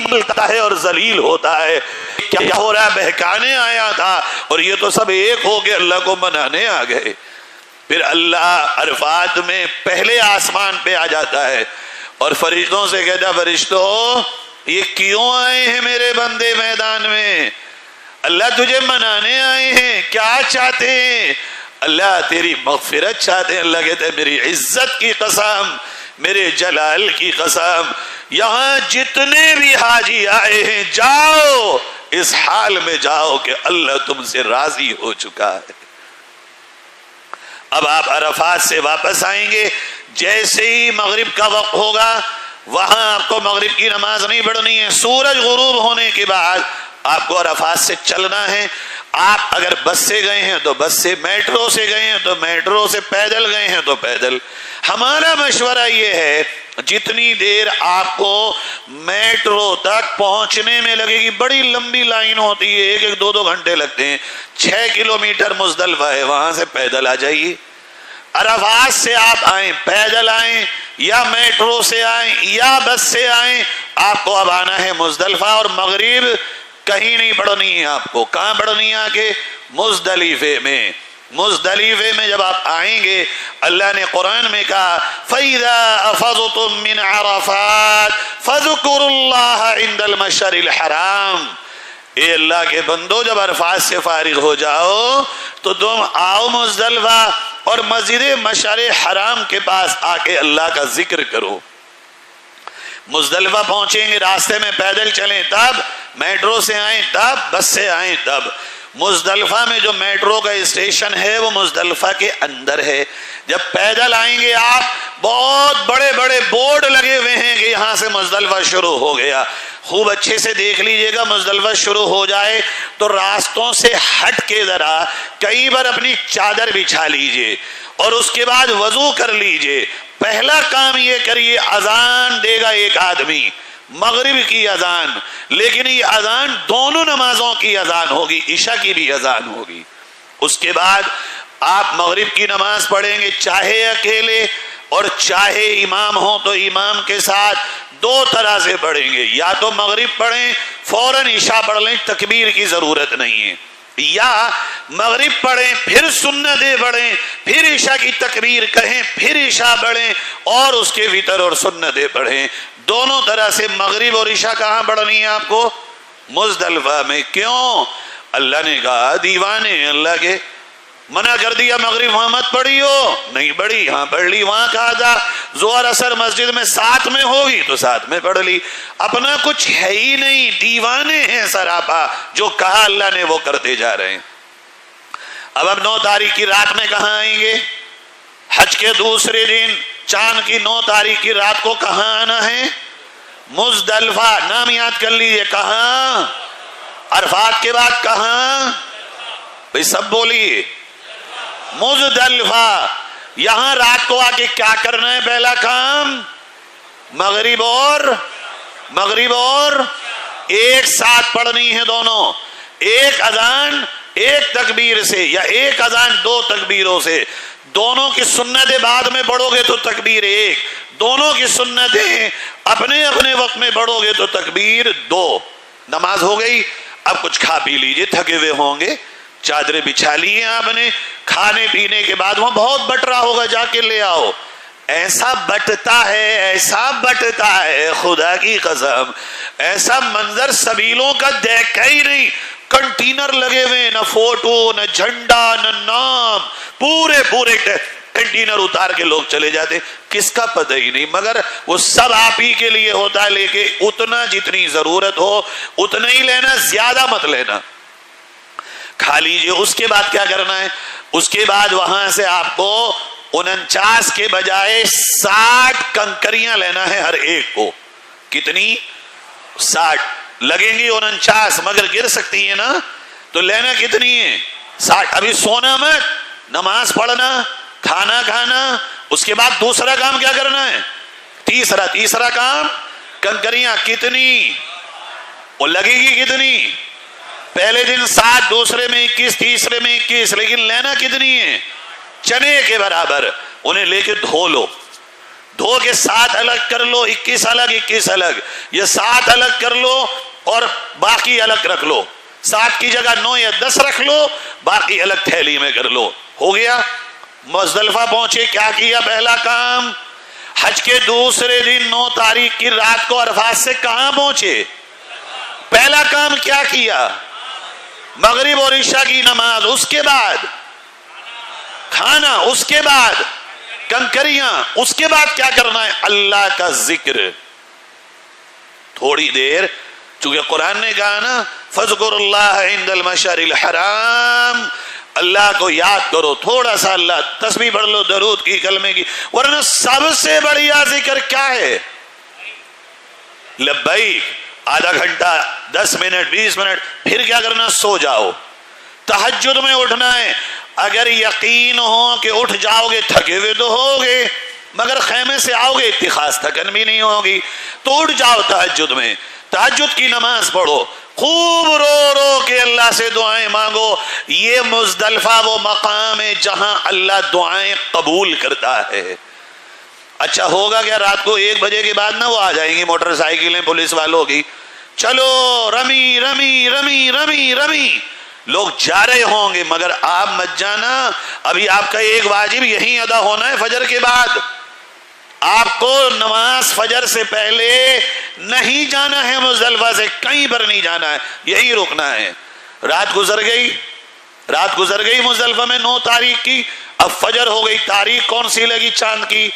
ملتا ہے اور ذلیل ہوتا ہے. کیا ہو رہا ہے؟ بہکانے آیا تھا اور یہ تو سب ایک ہو کے اللہ کو منانے آ گئے. پھر اللہ عرفات میں پہلے آسمان پہ آ جاتا ہے اور فرشتوں سے کہتا، فرشتوں یہ کیوں آئے ہیں میرے بندے میدان میں؟ اللہ تجھے منانے آئے ہیں، کیا چاہتے ہیں؟ اللہ تیری مغفرت چاہتے ہیں. اللہ کہتے ہیں میری عزت کی قسم، میرے جلال کی قسم، یہاں جتنے بھی حاجی آئے ہیں جاؤ، اس حال میں جاؤ کہ اللہ تم سے راضی ہو چکا ہے. اب آپ عرفات سے واپس آئیں گے، جیسے ہی مغرب کا وقت ہوگا وہاں آپ کو مغرب کی نماز نہیں پڑھنی ہے. سورج غروب ہونے کے بعد آپ کو عرفات سے چلنا ہے. آپ اگر بس سے گئے ہیں تو بس سے، میٹرو سے گئے ہیں تو میٹرو سے، پیدل گئے ہیں تو پیدل. ہمارا مشورہ یہ ہے جتنی دیر آپ کو میٹرو تک پہنچنے میں لگے گی، بڑی لمبی لائن ہوتی ہے، 1-2 گھنٹے لگتے ہیں. 6 کلومیٹر مزدلفہ ہے، وہاں سے پیدل آ جائیے. عرفات سے آپ آئیں، پیدل آئیں یا میٹرو سے آئیں یا بس سے آئیں، آپ کو اب آنا ہے مزدلفہ. اور مغرب کہیں نہیں پڑھنی ہے آپ کو. کہاں پڑھنی ہے؟ آگے مزدلفے میں. مزدلفے میں جب آپ آئیں گے، اللہ نے قرآن میں کہا فَإِذَا أَفَضْتُم مِّنْ عَرَفَاتٍ فَاذْكُرُوا اللَّهَ عِندَ الْمَشْعَرِ الْحَرَامِ. اے اللہ کے بندو، جب عرفات سے فارغ ہو جاؤ تو تم آؤ مزدلفہ اور مسجد مشعر حرام کے پاس آ کے اللہ کا ذکر کرو. مزدلفہ پہنچیں گے، راستے میں پیدل چلیں تب، میٹرو سے آئیں تب، بس سے آئیں تب. مزدلفہ میں جو میٹرو کا اسٹیشن ہے وہ مزدلفہ کے اندر ہے. جب پیدل آئیں گے آپ، بہت بڑے بڑے بورڈ لگے ہوئے ہیں کہ یہاں سے مزدلفہ شروع ہو گیا. خوب اچھے سے دیکھ لیجئے گا، مزدلفہ شروع ہو جائے تو راستوں سے ہٹ کے ذرا کئی بار اپنی چادر بچھا لیجئے اور اس کے بعد وضو کر لیجئے. پہلا کام یہ کریے، اذان دے گا ایک آدمی، مغرب کی اذان، لیکن یہ اذان دونوں نمازوں کی اذان ہوگی، عشاء کی بھی اذان ہوگی. اس کے بعد آپ مغرب کی نماز پڑھیں گے، چاہے اکیلے اور چاہے امام ہو تو امام کے ساتھ. 2 طرح سے پڑھیں گے، یا تو مغرب پڑھیں فوراً عشاء پڑھ لیں، تکبیر کی ضرورت نہیں ہے، یا مغرب پڑھیں پھر سنتیں پڑھیں، پھر عشاء کی تکبیر کہیں، پھر عشاء پڑھیں اور اس کے وتر اور سنتیں پڑھیں. دونوں طرح سے مغرب اور عشاء کہاں پڑھنی ہے آپ کو؟ مزدلفہ میں. کیوں؟ اللہ نے کہا دیوانے اللہ کے، منع کر دیا مغرب وہاں مت پڑھی ہو، نہیں پڑھی، ہاں پڑھ لی. وہاں کہا تھا ظہر اثر مسجد میں ساتھ میں ہوگی تو ساتھ میں پڑھ لی. اپنا کچھ ہے ہی نہیں، دیوانے ہیں سراپا، جو کہا اللہ نے وہ کرتے جا رہے ہیں. اب 9 تاریخ کی رات میں کہاں آئیں گے؟ حج کے دوسرے دن چاند کی 9 تاریخ کی رات کو کہاں آنا ہے؟ مزدلفہ. نام یاد کر لیجئے، کہاں؟ عرفات کے بعد کہاں؟ بھئی سب بولیے، مزدلفہ. یہاں رات کو آ کے کیا کرنا ہے؟ پہلا کام مغرب اور ایک ساتھ پڑھنی ہے دونوں، ایک اذان ایک تکبیر سے یا ایک اذان 2 تکبیروں سے. دونوں کی سنتیں بعد میں پڑھو گے تو تکبیر 1، دونوں کی سنتیں اپنے اپنے وقت میں پڑھو گے تو تکبیر 2. نماز ہو گئی. اب کچھ کھا پی لیجئے، تھکے ہوئے ہوں گے، چادریں بچھا لی ہیں آپ نے. کھانے پینے کے بعد وہاں بہت بٹ رہا ہوگا، جا کے لے آؤ. ایسا بٹتا ہے خدا کی قسم، ایسا منظر سبیلوں کا دیکھا ہی نہیں. کنٹینر لگے ہوئے، نہ فوٹو نہ جھنڈا نہ نام، پورے کنٹینر اتار کے لوگ چلے جاتے، کس کا پتہ ہی نہیں. مگر وہ سب آپ ہی کے لیے ہوتا ہے، لے کے اتنا جتنی ضرورت ہو اتنا ہی لینا، زیادہ مت لینا. کھا لیجئے. اس کے بعد کیا کرنا ہے؟ اس کے بعد وہاں سے آپ کو 49 کے بجائے 60 کنکریاں لینا ہے ہر ایک کو. کتنی؟ 60 لگیں گی. 49 مگر گر سکتی ہے نا، تو لینا کتنی ہے؟ 60. ابھی سونا مت، نماز پڑھنا، کھانا کھانا. اس کے بعد دوسرا کام کیا کرنا ہے؟ تیسرا کام کنکریاں. کتنی؟ وہ لگے گی کتنی؟ پہلے دن 7، دوسرے میں 21، تیسرے میں 21، لیکن لینا کتنی ہے؟ چنے کے برابر. انہیں لے کے دھو لو. دھو کے 7 الگ کر لو، 21 الگ 21 الگ، یہ 7 الگ کر لو اور باقی الگ رکھ لو، 7 کی جگہ 9 یا 10 رکھ لو، باقی الگ تھیلی میں کر لو، ہو گیا۔ مزدلفہ پہنچے، کیا کیا؟ پہلا کام، حج کے دوسرے دن 9 تاریخ کی رات کو عرفات سے کہاں پہنچے؟ پہلا کام کیا کیا؟ مغرب اور عشاء کی نماز، اس کے بعد کھانا، اس کے بعد کنکریاں، اس کے بعد کیا کرنا ہے؟ اللہ کا ذکر۔ تھوڑی دیر، چونکہ قرآن نے کہا نا فَاذْكُرُوا اللَّهَ عِنْدَ الْمَشْعَرِ الْحَرَامِ، اللہ کو یاد کرو، تھوڑا سا اللہ، تسبیح پڑھ لو، درود کی، کلمے کی، ورنہ سب سے بڑھیا ذکر کیا ہے؟ لبیک۔ آدھا گھنٹہ، 10 منٹ، 20 منٹ، پھر کیا کرنا؟ سو جاؤ۔ تہجد میں اٹھنا ہے، اگر یقین ہو کہ اٹھ جاؤ گے، تھکے ہوئے تو ہوگے، مگر خیمے سے آؤ گے اتخاذ تھکن بھی نہیں ہوگی، تو اٹھ جاؤ تہجد میں، تہجد کی نماز پڑھو، خوب رو رو کے اللہ سے دعائیں مانگو۔ یہ مزدلفہ وہ مقام ہے جہاں اللہ دعائیں قبول کرتا ہے۔ اچھا ہوگا کیا رات کو 1 بجے کے بعد نہ وہ آ جائیں گی موٹر سائیکلیں پولیس والوں کی، چلو رمی رمی رمی رمی رمی، لوگ جا رہے ہوں گے، مگر آپ مت جانا، ابھی آپ کا ایک واجب یہیں ادا ہونا ہے فجر کے بعد۔ آپ کو نماز فجر سے پہلے نہیں جانا ہے مزدلفہ سے، کہیں پر نہیں جانا ہے، یہیں رکنا ہے۔ رات گزر گئی مزدلفہ میں 9 تاریخ کی، اب فجر ہو گئی، تاریخ کون سی لگی؟ چاند کی۔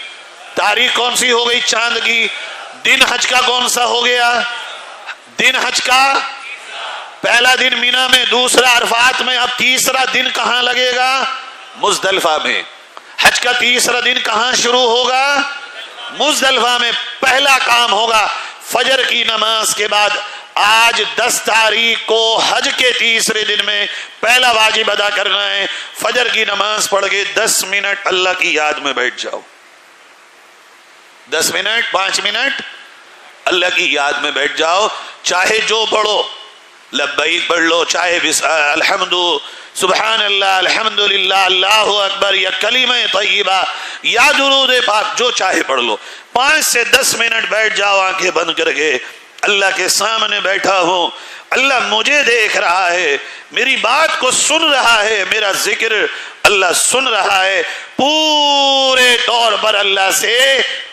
تاریخ کون سی ہو گئی؟ چاند کی۔ دن حج کا کون سا ہو گیا؟ دن حج کا پہلا دن مینا میں، دوسرا عرفات میں، اب تیسرا دن کہاں لگے گا؟ مزدلفہ میں۔ حج کا تیسرا دن کہاں شروع ہوگا؟ مزدلفہ میں۔ پہلا کام ہوگا فجر کی نماز کے بعد، آج 10 تاریخ کو حج کے تیسرے دن میں پہلا واجب ادا کرنا ہے، فجر کی نماز پڑھ کے 10 منٹ اللہ کی یاد میں بیٹھ جاؤ، 10 منٹ 5 منٹ اللہ کی یاد میں بیٹھ جاؤ، چاہے جو پڑھو، لبیک پڑھ لو، چاہے الحمد، سبحان اللہ، الحمدللہ، اللہ اکبر، یا کلمہ طیبہ یا درود پاک، جو چاہے پڑھ لو، 5 سے 10 منٹ بیٹھ جاؤ آنکھیں بند کر کے، اللہ کے سامنے بیٹھا ہوں، اللہ مجھے دیکھ رہا ہے، میری بات کو سن رہا ہے، میرا ذکر اللہ سن رہا ہے، پورے طور پر اللہ سے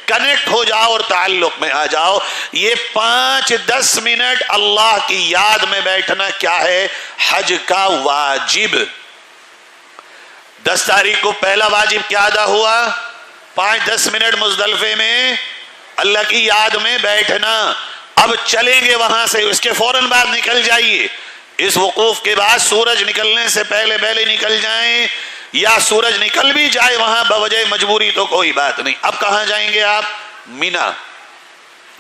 کنیکٹ ہو جاؤ اور تعلق میں آ جاؤ۔ یہ 5-10 منٹ اللہ کی یاد میں بیٹھنا کیا ہے؟ حج کا واجب۔ 10 تاریخ کو پہلا واجب کیا ادا ہوا؟ 5-10 منٹ مزدلفے میں اللہ کی یاد میں بیٹھنا۔ اب چلیں گے وہاں سے، اس کے فوراً بعد نکل جائیے، اس وقوف کے بعد سورج نکلنے سے پہلے نکل جائیں، یا سورج نکل بھی جائے وہاں بوجہ مجبوری تو کوئی بات نہیں۔ اب کہاں جائیں گے آپ؟ مینا،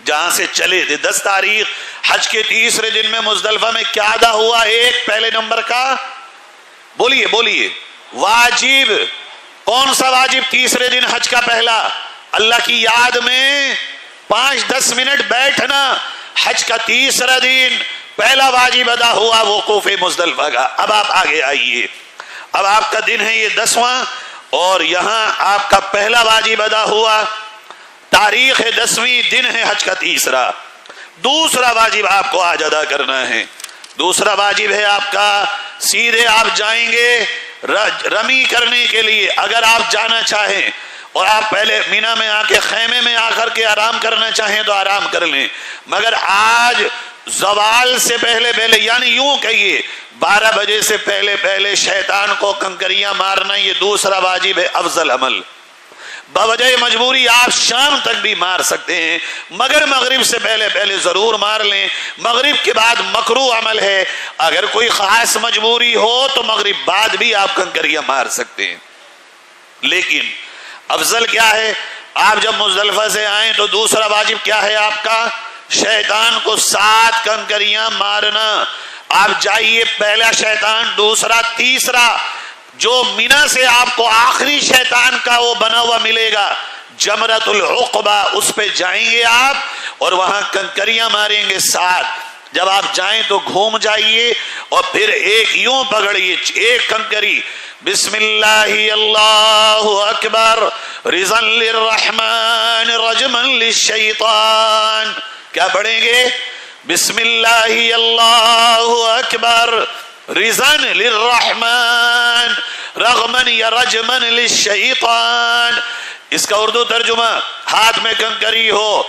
جہاں سے چلے تھے۔ 10 تاریخ حج کے تیسرے دن میں مزدلفہ میں کیا ادا ہوا؟ ایک پہلے نمبر کا بولیے واجب۔ کون سا واجب تیسرے دن حج کا پہلا؟ اللہ کی یاد میں 5-10 منٹ بیٹھنا۔ حج کا تیسرا دن پہلا واجب ادا ہوا وقوف مزدلفہ کا۔ اب آپ آگے آئیے، اب آپ کا دن ہے یہ 10واں، اور یہاں آپ کا پہلا واجب ادا ہوا، تاریخ ہے 10ویں، دن ہے حج کا تیسرا۔ دوسرا واجب آپ کو آج ادا کرنا ہے۔ دوسرا واجب ہے آپ کا، سیدھے آپ جائیں گے رمی کرنے کے لیے۔ اگر آپ جانا چاہیں اور آپ پہلے مینا میں آ کے خیمے میں آ کر کے آرام کرنا چاہیں تو آرام کر لیں، مگر آج زوال سے پہلے یعنی یوں کہیے 12 بجے سے پہلے شیطان کو کنکریاں مارنا یہ دوسرا واجب ہے، افضل عمل۔ بوجہ مجبوری آپ شام تک بھی مار سکتے ہیں، مگر مغرب سے پہلے ضرور مار لیں۔ مغرب کے بعد مکروہ عمل ہے، اگر کوئی خاص مجبوری ہو تو مغرب بعد بھی آپ کنکریاں مار سکتے ہیں۔ لیکن افضل کیا ہے؟ آپ جب مزدلفہ سے آئیں تو دوسرا واجب کیا ہے آپ کا؟ شیطان کو 7 کنکریاں مارنا۔ آپ جائیے، پہلا شیطان، دوسرا، تیسرا، جو مینا سے آپ کو آخری شیطان کا وہ بنا ہوا ملے گا جمرۃ العقبہ، اس پہ جائیں گے آپ اور وہاں کنکریاں ماریں گے 7۔ جب آپ جائیں تو گھوم جائیے اور پھر ایک یوں پکڑیے ایک کنکری، بسم اللہ اللہ اکبر رضا للرحمن رجما للشیطان. کیا پڑھیں گے؟ بسم اللہ اللہ اکبر رضا للرحمن رغما یا رجما للشیطان. اس کا اردو ترجمہ، ہاتھ میں کنکری ہو،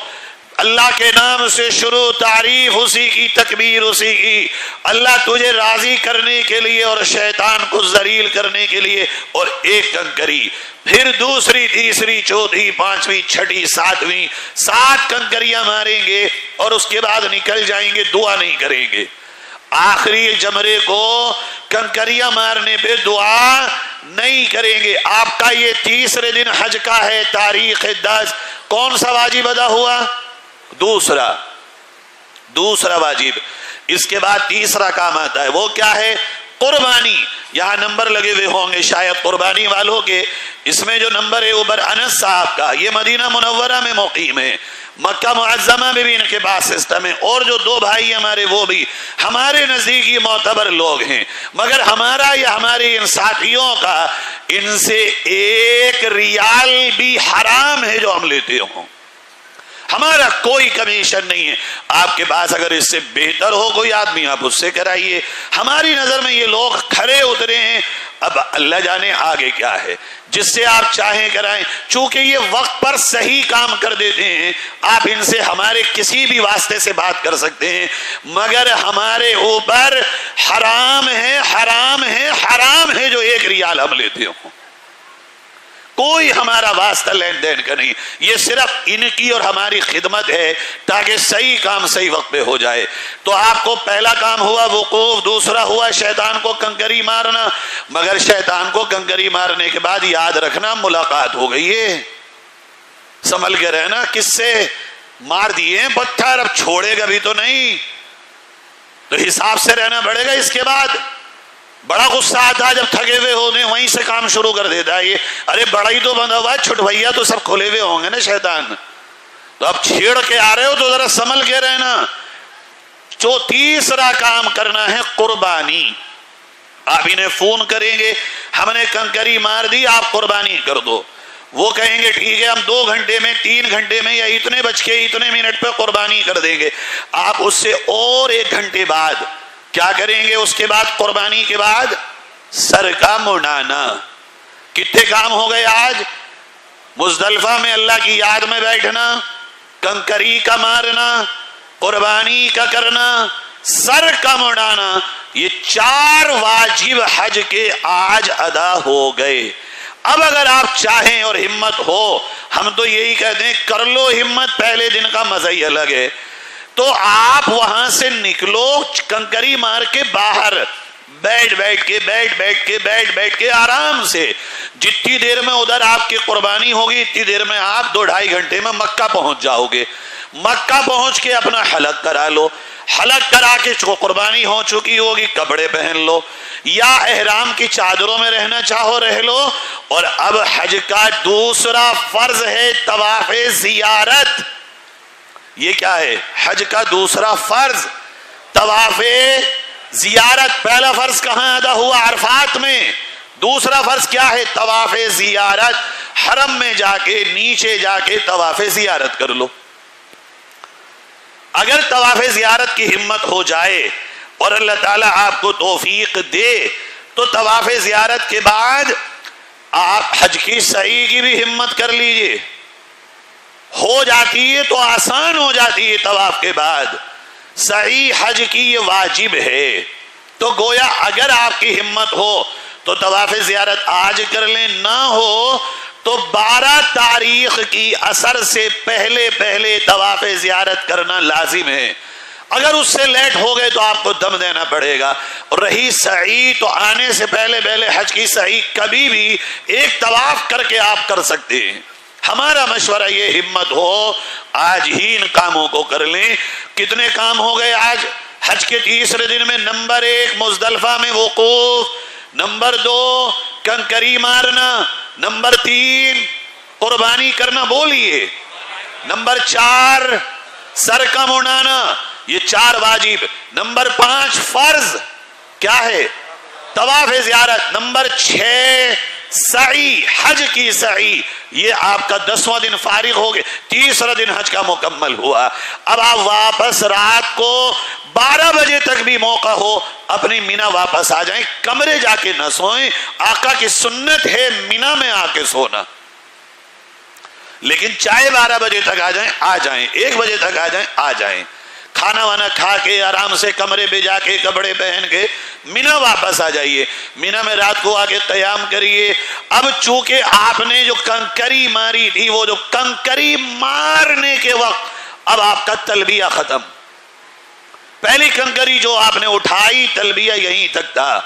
اللہ کے نام سے شروع، تعریف اسی کی، تکبیر اسی کی، اللہ تجھے راضی کرنے کے لیے اور شیطان کو ذلیل کرنے کے لیے، اور ایک کنکری، پھر دوسری، تیسری، چوتھی، پانچویں، چھٹی، ساتویں، 7 کنکریاں ماریں گے اور اس کے بعد نکل جائیں گے، دعا نہیں کریں گے. آخری جمرے کو کنکریاں مارنے پہ دعا نہیں کریں گے. آپ کا یہ تیسرے دن حج کا ہے، تاریخ 10. کون سا واجب ادا ہوا؟ دوسرا واجب. اس کے بعد تیسرا کام آتا ہے، وہ کیا ہے؟ قربانی. یہاں نمبر لگے ہوئے ہوں گے شاید قربانی والوں کے. اس میں جو نمبر ہے اوپر انس صاحب کا، یہ مدینہ منورہ میں مقیم ہے، مکہ معظمہ میں بھی ان کے پاس سسٹم ہے، اور جو 2 بھائی ہمارے وہ بھی ہمارے نزدیکی معتبر لوگ ہیں، مگر ہمارا یا ہمارے ان ساتھیوں کا ان سے 1 ریال بھی حرام ہے جو ہم لیتے ہوں. ہمارا کوئی کمیشن نہیں ہے. آپ کے پاس اگر اس سے بہتر ہو کوئی آدمی، آپ اس سے کرائیے. ہماری نظر میں یہ لوگ کھڑے اترے ہیں، اب اللہ جانے آگے کیا ہے، جس سے آپ چاہیں کرائیں. چونکہ یہ وقت پر صحیح کام کر دیتے ہیں، آپ ان سے ہمارے کسی بھی واسطے سے بات کر سکتے ہیں، مگر ہمارے اوپر حرام ہے، حرام ہے، حرام ہے جو 1 ریال ہم لیتے ہوں. کوئی ہمارا واسطہ لین دین کا نہیں. یہ صرف ان کی اور ہماری خدمت ہے تاکہ صحیح کام صحیح وقت پہ ہو جائے. تو آپ کو پہلا کام ہوا وقوف، دوسرا ہوا شیطان کو کنکری مارنا. مگر شیطان کو کنکری مارنے کے بعد یاد رکھنا ملاقات ہو گئی ہے، سنبھل کے رہنا. کس سے؟ مار دیے پتھر، اب چھوڑے گا بھی تو نہیں، تو حساب سے رہنا پڑے گا. اس کے بعد بڑا غصہ آتا ہے جب تھکے ہوئے ہونے، وہیں سے کام شروع کر دیتا ہے. یہ ارے بڑا ہی تو بندہ ہوا ہے، چھٹویا تو سب کھلے ہوئے ہوں گے نا شیطان، تو اب چھیڑ کے آ رہے ہو تو ذرا سنبھل کے رہنا. جو تیسرا کام کرنا ہے قربانی. آپ انہیں فون کریں گے، ہم نے کنکری مار دی، آپ قربانی کر دو. وہ کہیں گے ٹھیک ہے، ہم 2 گھنٹے میں، 3 گھنٹے میں، یا اتنے بج کے اتنے منٹ پہ قربانی کر دیں گے. آپ اس سے اور 1 گھنٹے بعد کیا کریں گے؟ اس کے بعد قربانی کے بعد سر کا منڈانا. کتنے کام ہو گئے آج؟ مزدلفہ میں اللہ کی یاد میں بیٹھنا، کنکری کا مارنا، قربانی کا کرنا، سر کا منڈانا. یہ 4 واجب حج کے آج ادا ہو گئے. اب اگر آپ چاہیں اور ہمت ہو، ہم تو یہی کہتے ہیں کر لو ہمت، پہلے دن کا مزہ ہی الگ ہے. تو آپ وہاں سے نکلو، کنکری مار کے باہر بیٹھ کے آرام سے، جتنی دیر میں ادھر آپ کی قربانی ہوگی اتنی دیر میں آپ 2-2.5 گھنٹے میں مکہ پہنچ جاؤ گے. مکہ پہنچ کے اپنا حلق کرا لو، حلق کرا کے قربانی ہو چکی ہوگی، کپڑے پہن لو، یا احرام کی چادروں میں رہنا چاہو رہ لو. اور اب حج کا دوسرا فرض ہے طواف زیارت. یہ کیا ہے؟ حج کا دوسرا فرض طواف زیارت. پہلا فرض کہاں ادا ہوا؟ عرفات میں. دوسرا فرض کیا ہے؟ طواف زیارت. حرم میں جا کے نیچے جا کے طواف زیارت کر لو. اگر طواف زیارت کی ہمت ہو جائے اور اللہ تعالیٰ آپ کو توفیق دے تو طواف زیارت کے بعد آپ حج کی سعی کی بھی ہمت کر لیجئے. ہو جاتی ہے تو آسان ہو جاتی ہے. طواف کے بعد سعی حج کی یہ واجب ہے. تو گویا اگر آپ کی ہمت ہو تو طواف زیارت آج کر لیں، نہ ہو تو 12 تاریخ کی عصر سے پہلے طواف زیارت کرنا لازم ہے. اگر اس سے لیٹ ہو گئے تو آپ کو دم دینا پڑے گا. اور رہی سعی تو آنے سے پہلے حج کی سعی کبھی بھی ایک طواف کر کے آپ کر سکتے ہیں. ہمارا مشورہ یہ ہمت ہو آج ہی ان کاموں کو کر لیں. کتنے کام ہو گئے آج حج کے تیسرے دن میں؟ نمبر 1 مزدلفہ میں وقوف، نمبر 2 کنکری مارنا، نمبر 3 قربانی کرنا، بولیے، نمبر 4 سر کا منڈانا. یہ 4 واجب. نمبر 5 فرض کیا ہے؟ طواف زیارت. نمبر 6 سعی، حج کی سعی. یہ آپ کا 10واں دن فارغ ہو گئے، 30واں دن حج کا مکمل ہوا. اب آپ واپس رات کو 12 بجے تک بھی موقع ہو اپنی مینا واپس آ جائیں. کمرے جا کے نہ سوئیں. آقا کی سنت ہے مینا میں آ کے سونا، لیکن چاہے 12 بجے تک آ جائیں 1 بجے تک آ جائیں. کھانا وانا کھا کے آرام سے کمرے پہ جا کے کپڑے پہن کے مینا واپس آ جائیے. مینا میں رات کو آ کے قیام کریے. اب چونکہ آپ نے جو کنکری ماری تھی، وہ جو کنکری مارنے کے وقت اب آپ کا تلبیہ ختم. پہلی کنکری جو آپ نے اٹھائی تلبیہ یہیں تک تھا.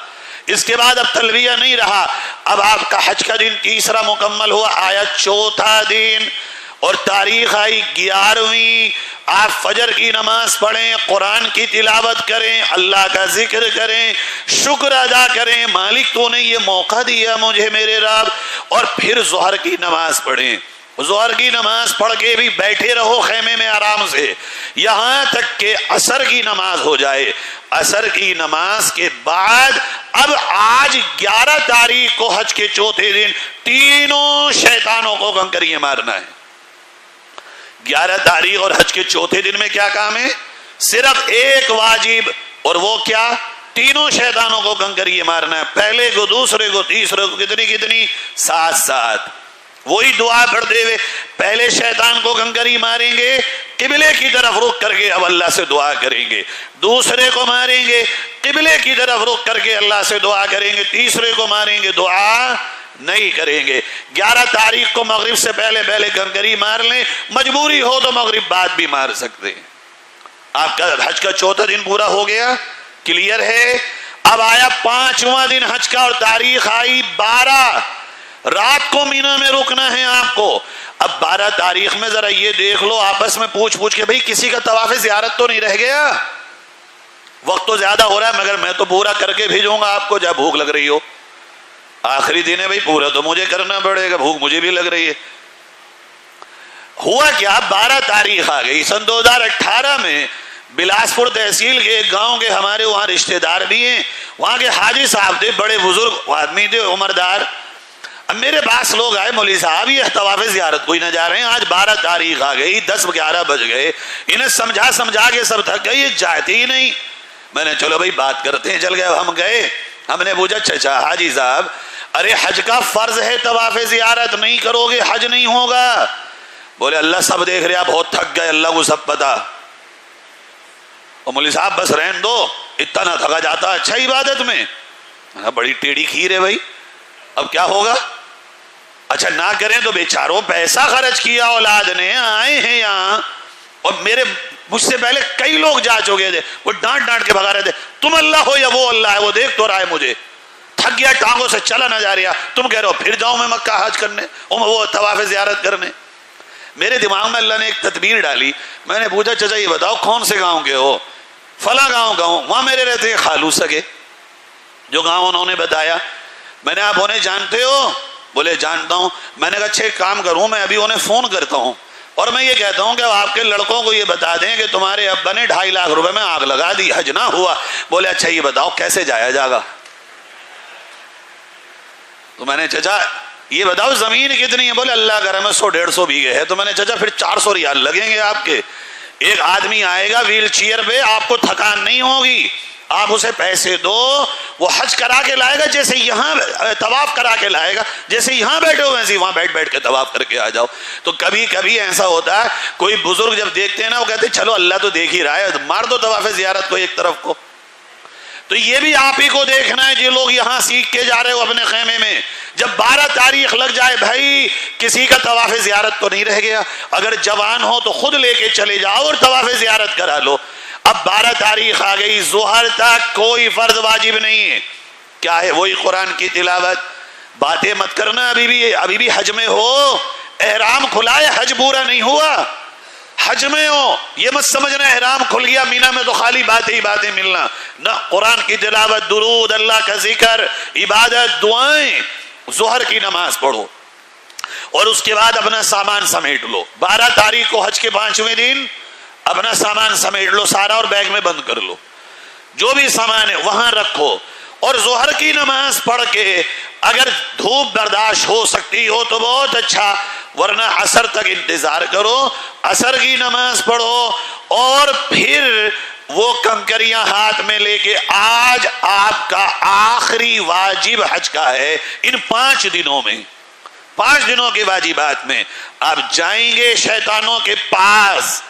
اس کے بعد اب تلبیہ نہیں رہا. اب آپ کا حج کا دن 3 مکمل ہوا، آیا 4تھا دن اور تاریخ آئی 11ویں. آپ فجر کی نماز پڑھیں، قرآن کی تلاوت کریں، اللہ کا ذکر کریں، شکر ادا کریں، مالک تو نے یہ موقع دیا مجھے میرے رب. اور پھر ظہر کی نماز پڑھیں. ظہر کی نماز پڑھ کے بھی بیٹھے رہو خیمے میں آرام سے یہاں تک کہ عصر کی نماز ہو جائے. عصر کی نماز کے بعد اب آج 11 تاریخ کو حج کے 4تھے دن تینوں شیطانوں کو کنکریاں مارنا ہے. 11 تاریخ اور حج کے 4تھے دن میں کیا کام ہے؟ صرف ایک واجب، اور وہ کیا؟ تینوں شیطانوں کو کنکریاں مارنا ہے. پہلے کو، دوسرے کو، تیسرے کو. کتنی 7. وہی دعا پڑھتے ہوئے پہلے شیطان کو کنکری ماریں گے، قبلے کی طرف رخ کر کے اب اللہ سے دعا کریں گے. دوسرے کو ماریں گے، قبلے کی طرف رخ کر کے اللہ سے دعا کریں گے. تیسرے کو ماریں گے، دعا نہیں کریں گے. 11 تاریخ کو مغرب سے پہلے کنکری مار لیں. مجبوری ہو تو مغرب بعد بھی مار سکتے ہیں. آپ کا حج کا 4تھا دن پورا ہو گیا. کلیئر ہے؟ اب آیا 5واں دن حج کا اور تاریخ آئی 12. رات کو مینا میں رکنا ہے آپ کو. اب 12 تاریخ میں ذرا یہ دیکھ لو، آپس میں پوچھ کے بھئی کسی کا طواف زیارت تو نہیں رہ گیا؟ وقت تو زیادہ ہو رہا ہے مگر میں تو پورا کر کے بھیجوں گا آپ کو جب بھوک لگ رہی ہو. آخری دن ہے بھئی، پورا تو مجھے کرنا پڑے گا، بھوک مجھے بھی لگ رہی ہے. ہوا کیا؟ 12 تاریخ آ گئی. سن 2018 میں بلاسپور تحصیل کے ایک گاؤں کے ہمارے وہاں رشتہ دار بھی ہیں. وہاں کے حاجی صاحب تھے، بڑے بزرگ آدمی تھے، عمردار. اب میرے پاس لوگ آئے، مولوی صاحب یہ طواف زیارت کوئی نہ جا رہے ہیں، آج 12 تاریخ آ گئی، 10-11 بج گئے. انہیں سمجھا کے سب تھک گئے، یہ جاتے ہی نہیں. میں نے چلو بھائی بات کرتے ہیں. چل گئے. ہم گئے، ہم نے پوچھا چچا حاجی صاحب، ارے حج کا فرض ہے، طواف زیارت نہیں کرو گے حج نہیں ہوگا. بولے اللہ سب دیکھ رہے، آپ بہت تھک گئے، اللہ کو سب پتا. اور مولوی صاحب بس رہن دو، اتنا نہ تھکا جاتا اچھا عبادت میں. بڑی ٹیڑھی کھیر ہے بھائی، اب کیا ہوگا؟ اچھا نہ کریں تو بیچاروں پیسہ خرچ کیا اولاد نے، آئے ہیں یہاں. اور مجھ سے پہلے کئی لوگ جا چکے تھے، وہ ڈانٹ کے بھگا رہے تھے، تم اللہ ہو یا وہ اللہ ہے، وہ دیکھ تو رہا ہے مجھے، تھک گیا ٹانگوں سے چلا نہ جا رہا. تم کہہ رہے ہو پھر جاؤں میں مکہ حج کرنے، وہ طواف زیارت کرنے. میرے دماغ میں اللہ نے ایک تدبیر ڈالی. میں نے پوچھا چچا یہ بتاؤ کون سے گاؤں کے ہو؟ فلاں گاؤں کا ہوں. وہاں میرے رہتے ہیں خالو سگے، جو گاؤں انہوں نے بتایا. میں نے آپ انہیں جانتے ہو؟ بولے جانتا ہوں. میں نے کہا اچھا ایک کام کروں، میں ابھی انہیں فون کرتا ہوں اور میں یہ کہتا ہوں کہ آپ کے لڑکوں کو یہ بتا دیں کہ تمہارے ابا نے 2.5 لاکھ روپے میں آگ لگا دی، حج نہ ہوا. بولے اچھا یہ بتاؤ کیسے جایا جاگا؟ تو میں نے چچا یہ بتاؤ زمین کتنی ہے؟ بولے اللہ کرم 100-150 بیگھے ہے. تو میں نے چچا پھر 400 ریال لگیں گے آپ کے. ایک آدمی آئے گا ویل چیئر پہ، آپ کو تھکان نہیں ہوگی، آپ اسے پیسے دو، وہ حج کرا کے لائے گا جیسے یہاں طواف کرا کے لائے گا، جیسے یہاں بیٹھے ہوئے ہیں وہاں بیٹھ کے طواف کر کے آ جاؤ. تو کبھی کبھی ایسا ہوتا ہے کوئی بزرگ جب دیکھتے ہیں نا وہ کہتے ہیں چلو اللہ تو دیکھ ہی رہا ہے، مار دو طواف زیارت کو ایک طرف کو. تو یہ بھی آپ ہی کو دیکھنا ہے. جو لوگ یہاں سیکھ کے جا رہے ہو اپنے خیمے میں، جب 12 تاریخ لگ جائے بھائی کسی کا طواف زیارت تو نہیں رہ گیا. اگر جوان ہو تو خود لے کے چلے جاؤ اور طواف زیارت کرا لو. اب 12 تاریخ آ گئی، ظہر تک کوئی فرض واجب نہیں ہے. کیا ہے؟ وہی قرآن کی تلاوت. باتیں مت کرنا، ابھی بھی حج میں ہو، احرام کھلا ہے، حج پورا نہیں ہوا، حج میں ہو. یہ مت سمجھنا احرام کھل گیا مینا میں تو خالی باتیں ہی باتیں ملنا. نہ، قرآن کی تلاوت، درود، اللہ کا ذکر، عبادت، دعائیں. ظہر کی نماز پڑھو اور اس کے بعد اپنا سامان سمیٹ لو. 12 تاریخ کو حج کے 5ویں دن اپنا سامان سمیٹ لو سارا اور بیگ میں بند کر لو، جو بھی سامان ہے وہاں رکھو، اور ظہر کی نماز پڑھ کے اگر دھوپ برداشت ہو سکتی ہو تو بہت اچھا، ورنہ عصر تک انتظار کرو، عصر کی نماز پڑھو، اور پھر وہ کنکریاں ہاتھ میں لے کے، آج آپ کا آخری واجب حج کا ہے، ان 5 دنوں میں، 5 دنوں کے واجبات میں آپ جائیں گے شیطانوں کے پاس،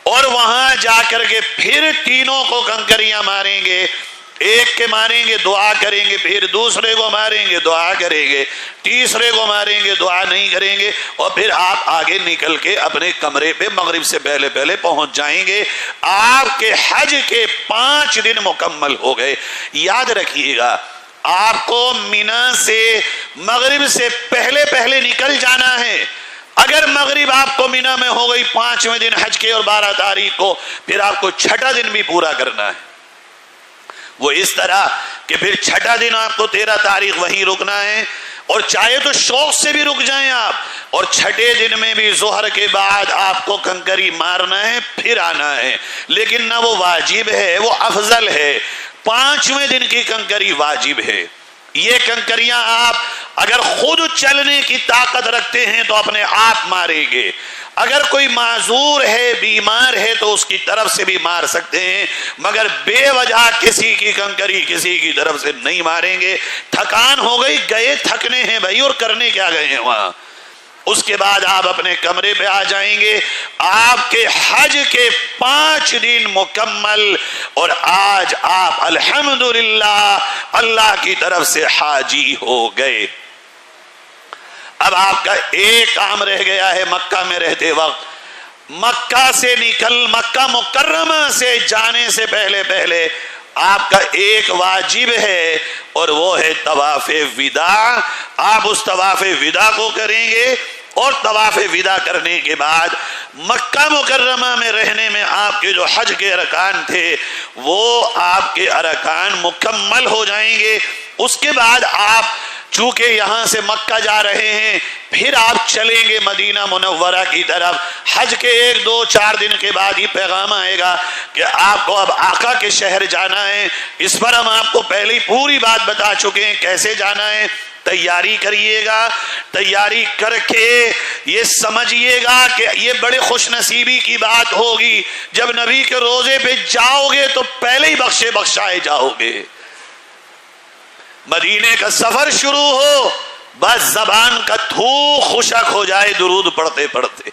اور وہاں جا کر کے پھر تینوں کو کنکریاں ماریں گے، ایک کے ماریں گے دعا کریں گے، پھر دوسرے کو ماریں گے دعا کریں گے، تیسرے کو ماریں گے دعا نہیں کریں گے، اور پھر آپ آگے نکل کے اپنے کمرے پہ مغرب سے پہلے پہلے پہنچ جائیں گے۔ آپ کے حج کے 5 دن مکمل ہو گئے۔ یاد رکھیے گا، آپ کو مینا سے مغرب سے پہلے پہلے نکل جانا ہے۔ اگر مغرب آپ کو مینا میں ہو گئی 5ویں دن حج کے اور 12 تاریخ کو، پھر آپ کو 6ٹھا دن بھی پورا کرنا ہے۔ وہ اس طرح کہ پھر 6ٹھا دن آپ کو 13 تاریخ وہیں رکنا ہے، اور چاہے تو شوق سے بھی رک جائیں آپ، اور 6ٹھے دن میں بھی ظہر کے بعد آپ کو کنکری مارنا ہے، پھر آنا ہے، لیکن نہ وہ واجب ہے، وہ افضل ہے۔ 5ویں دن کی کنکری واجب ہے۔ یہ کنکریاں آپ اگر خود چلنے کی طاقت رکھتے ہیں تو اپنے آپ ماریں گے، اگر کوئی معذور ہے بیمار ہے تو اس کی طرف سے بھی مار سکتے ہیں، مگر بے وجہ کسی کی کنکری کسی کی طرف سے نہیں ماریں گے۔ تھکان ہو گئی، گئے تھکنے ہیں بھائی، اور کرنے کیا گئے ہیں وہاں۔ اس کے بعد آپ اپنے کمرے پہ آ جائیں گے۔ آپ کے حج کے 5 دن مکمل، اور آج آپ الحمدللہ اللہ کی طرف سے حاجی ہو گئے۔ اب آپ کا ایک کام رہ گیا ہے مکہ میں رہتے وقت، مکہ سے مکہ مکرمہ سے جانے سے پہلے پہلے آپ کا ایک واجب ہے، اور وہ ہے طواف وداع۔ آپ اس طواف وداع کو کریں گے، اور طواف وداع کرنے کے بعد مکہ مکرمہ میں رہنے میں آپ کے جو حج کے ارکان تھے وہ آپ کے ارکان مکمل ہو جائیں گے۔ اس کے بعد آپ چونکہ یہاں سے مکہ جا رہے ہیں، پھر آپ چلیں گے مدینہ منورہ کی طرف۔ حج کے 1 2 4 دن کے بعد یہ پیغام آئے گا کہ آپ کو اب آقا کے شہر جانا ہے۔ اس پر ہم آپ کو پہلے ہی پوری بات بتا چکے ہیں کیسے جانا ہے۔ تیاری کریے گا، تیاری کر کے یہ سمجھیے گا کہ یہ بڑے خوش نصیبی کی بات ہوگی، جب نبی کے روزے پہ جاؤ گے تو پہلے ہی بخشائے جاؤ گے۔ مدینے کا سفر شروع ہو، بس زبان کا تھوک خشک ہو جائے درود پڑھتے پڑھتے۔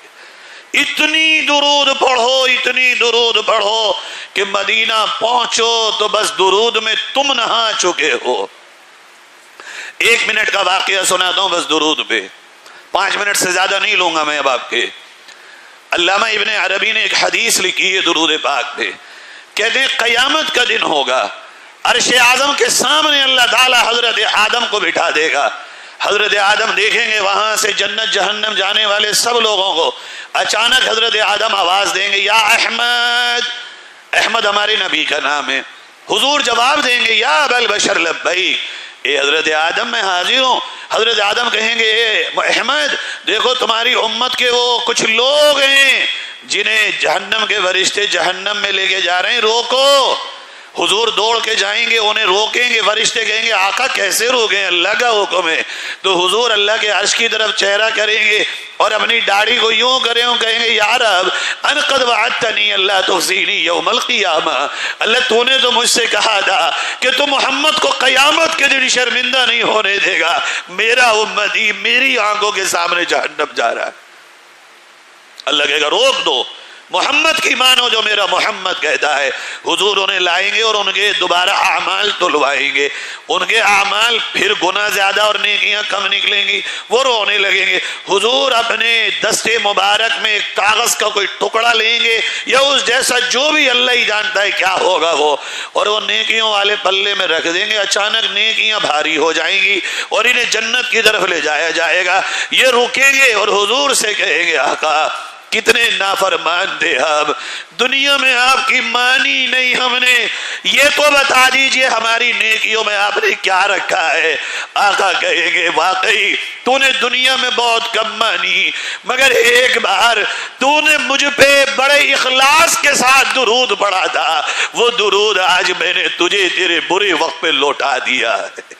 اتنی درود پڑھو کہ مدینہ پہنچو تو بس درود میں تم نہا چکے ہو۔ 1 منٹ کا واقعہ سناتا ہوں بس درود پہ، 5 منٹ سے زیادہ نہیں لوں گا میں اب آپ کے۔ علامہ ابن عربی نے ایک حدیث لکھی ہے درود پاک پہ، کہتے ہیں قیامت کا دن ہوگا، عرش اعظم کے سامنے اللہ تعالیٰ حضرت آدم کو بٹھا دے گا۔ حضرت آدم دیکھیں گے وہاں سے جنت جہنم جانے والے سب لوگوں کو، اچانک حضرت آدم آواز دیں گے یا احمد، احمد ہمارے نبی کا نام ہے۔ حضور جواب دیں گے یا ابا البشر لبیک، اے حضرت آدم میں حاضر ہوں۔ حضرت آدم کہیں گے اے احمد دیکھو تمہاری امت کے وہ کچھ لوگ ہیں جنہیں جہنم کے فرشتے جہنم میں لے کے جا رہے ہیں، روکو۔ حضور دوڑ کے جائیں گے، انہیں روکیں گے، فرشتے کہیں گے آقا کیسے روکیں، اللہ کا حکم ہے۔ تو حضور اللہ کے عرش کی طرف چہرہ کریں گے اور اپنی داڑھی کو یوں کریں اور کہیں گے یا رب ان قد وعدتنی اللہ تخزینی یوم القیامہ، اللہ تو نے تو مجھ سے کہا تھا کہ تو محمد کو قیامت کے دن شرمندہ نہیں ہونے دے گا، میرا امتی میری آنکھوں کے سامنے جہنم جا رہا ہے۔ اللہ کہے گا روک دو، محمد کی مانو جو میرا محمد کہتا ہے۔ حضور انہیں لائیں گے اور ان کے دوبارہ اعمال تلوائیں گے، ان کے اعمال پھر گناہ زیادہ اور نیکیاں کم نکلیں گی، وہ رونے لگیں گے۔ حضور اپنے دستے مبارک میں ایک کاغذ کا کوئی ٹکڑا لیں گے یا اس جیسا جو بھی اللہ ہی جانتا ہے کیا ہوگا وہ، اور وہ نیکیوں والے پلے میں رکھ دیں گے۔ اچانک نیکیاں بھاری ہو جائیں گی اور انہیں جنت کی طرف لے جایا جائے گا۔ یہ رکیں گے اور حضور سے کہیں گے آقا کتنے نافرمان تھے ہم، دنیا میں آپ کی مانی نہیں ہم نے، یہ تو بتا دیجئے ہماری نیکیوں میں آپ نے کیا رکھا ہے؟ آقا کہیں گے واقعی تو نے دنیا میں بہت کم مانی، مگر ایک بار تو نے مجھ پہ بڑے اخلاص کے ساتھ درود پڑھا تھا، وہ درود آج میں نے تجھے تیرے برے وقت پہ لوٹا دیا ہے۔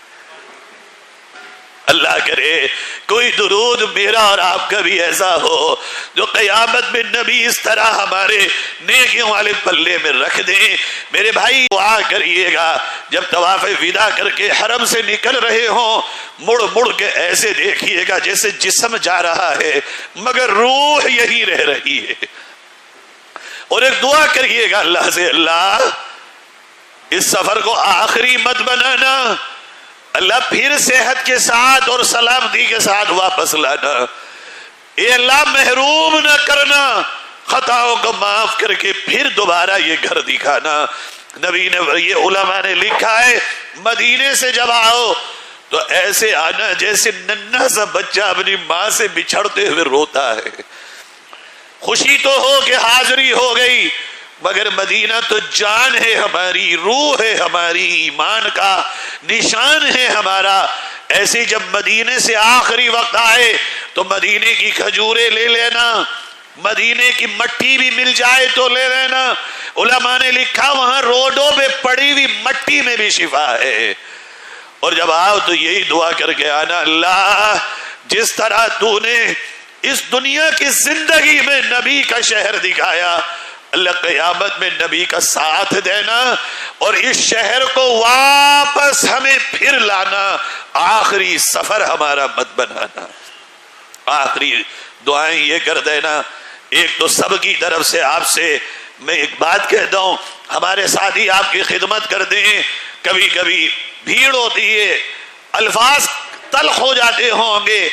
اللہ کرے کوئی درود میرا اور آپ کا بھی ایسا ہو جو قیامت میں نبی اس طرح ہمارے نیکیوں والے پلے میں رکھ دیں۔ میرے بھائی دعا کریے گا جب طواف وداع کر کے حرم سے نکل رہے ہوں، مڑ مڑ کے ایسے دیکھیے گا جیسے جسم جا رہا ہے مگر روح یہی رہ رہی ہے، اور ایک دعا کریے گا اللہ سے، اللہ اس سفر کو آخری مت بنانا، اللہ پھر صحت کے ساتھ اور سلامتی کے ساتھ واپس لانا، اے اللہ محروم نہ کرنا، خطاؤں کو معاف کر کے پھر دوبارہ یہ گھر دکھانا۔ نبی نے یہ علماء نے لکھا ہے مدینے سے جب آؤ تو ایسے آنا جیسے ننھا سا بچہ اپنی ماں سے بچھڑتے ہوئے روتا ہے۔ خوشی تو ہو کہ حاضری ہو گئی، مگر مدینہ تو جان ہے ہماری، روح ہے ہماری، ایمان کا نشان ہے ہمارا۔ ایسے جب مدینے سے آخری وقت آئے تو مدینے کی کھجوریں لے لینا، مدینے کی مٹی بھی مل جائے تو لے لینا۔ علماء نے لکھا وہاں روڈوں پہ پڑی ہوئی مٹی میں بھی شفا ہے، اور جب آؤ تو یہی دعا کر کے آنا، اللہ جس طرح تو نے اس دنیا کی زندگی میں نبی کا شہر دکھایا، اللہ قیامت میں نبی کا ساتھ دینا اور اس شہر کو واپس ہمیں پھر لانا، آخری سفر ہمارا مت بنانا۔ آخری دعائیں یہ کر دینا۔ ایک تو سب کی طرف سے آپ سے میں ایک بات کہتا ہوں، ہمارے ساتھی آپ کی خدمت کرتے ہیں، کبھی کبھی بھیڑ ہوتی ہے، الفاظ تلخ ہو جاتے ہوں گے،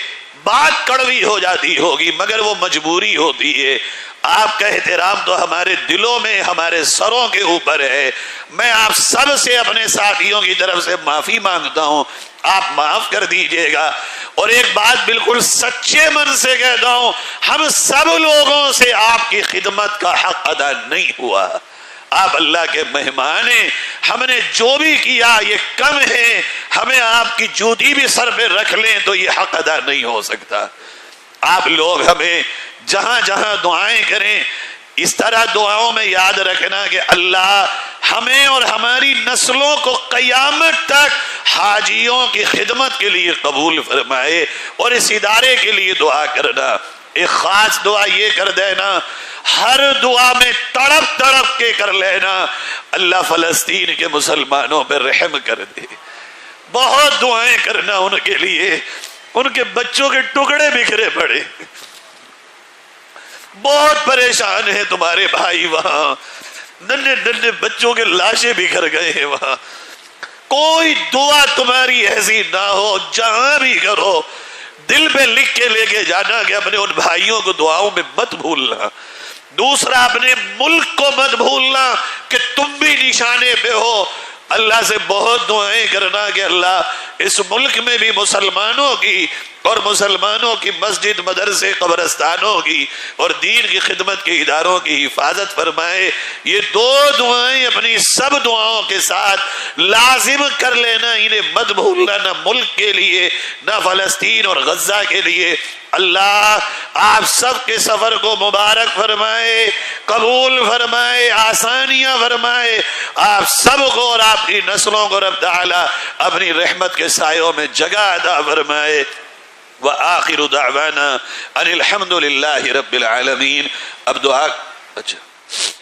بات کڑوی ہو جاتی ہوگی، مگر وہ مجبوری ہوتی ہے۔ آپ کا احترام تو ہمارے دلوں میں، ہمارے سروں کے اوپر ہے۔ میں آپ سب سے اپنے ساتھیوں کی طرف سے معافی مانگتا ہوں، آپ معاف کر دیجئے گا۔ اور ایک بات بالکل سچے من سے کہتا ہوں، ہم سب لوگوں سے آپ کی خدمت کا حق ادا نہیں ہوا۔ آپ اللہ کے مہمان ہیں، ہم نے جو بھی کیا یہ کم ہے، ہمیں آپ کی جوتی بھی سر پہ رکھ لیں تو یہ حق ادا نہیں ہو سکتا۔ آپ لوگ ہمیں جہاں جہاں دعائیں کریں، اس طرح دعاؤں میں یاد رکھنا کہ اللہ ہمیں اور ہماری نسلوں کو قیامت تک حاجیوں کی خدمت کے لیے قبول فرمائے، اور اس ادارے کے لیے دعا کرنا۔ ایک خاص دعا یہ کر دینا، ہر دعا میں تڑپ تڑپ کے کر لینا، اللہ فلسطین کے مسلمانوں پہ رحم کر دے۔ بہت دعائیں کرنا ان کے لیے، ان کے بچوں کے ٹکڑے بکھرے پڑے، بہت پریشان ہیں تمہارے بھائی، وہاں ننھے ننھے بچوں کے لاشیں بکھر گئے ہیں وہاں۔ کوئی دعا تمہاری ایسی نہ ہو، جہاں بھی کرو دل پہ لکھ کے لے کے جانا کہ اپنے ان بھائیوں کو دعاؤں میں مت بھولنا۔ دوسرا، اپنے ملک کو مت بھولنا کہ تم بھی نشانے پہ ہو۔ اللہ سے بہت دعائیں کرنا کہ اللہ اس ملک میں بھی مسلمانوں کی اور مسلمانوں کی مسجد، مدرسے، قبرستانوں کی اور دین کی خدمت کے اداروں کی حفاظت فرمائے۔ یہ دو دعائیں اپنی سب دعاؤں کے ساتھ لازم کر لینا، انہیں مت بھولنا، نہ ملک کے لیے، نہ فلسطین اور غزہ کے لیے۔ اللہ آپ سب کے سفر کو مبارک فرمائے، قبول فرمائے، آسانیاں فرمائے، آپ سب کو اور آپ کی نسلوں کو رب تعالی اپنی رحمت کے سایوں میں جگہ عطا فرمائے۔ وآخر دعوانا ان الحمد للہ رب العالمین۔ اب دعا، اچھا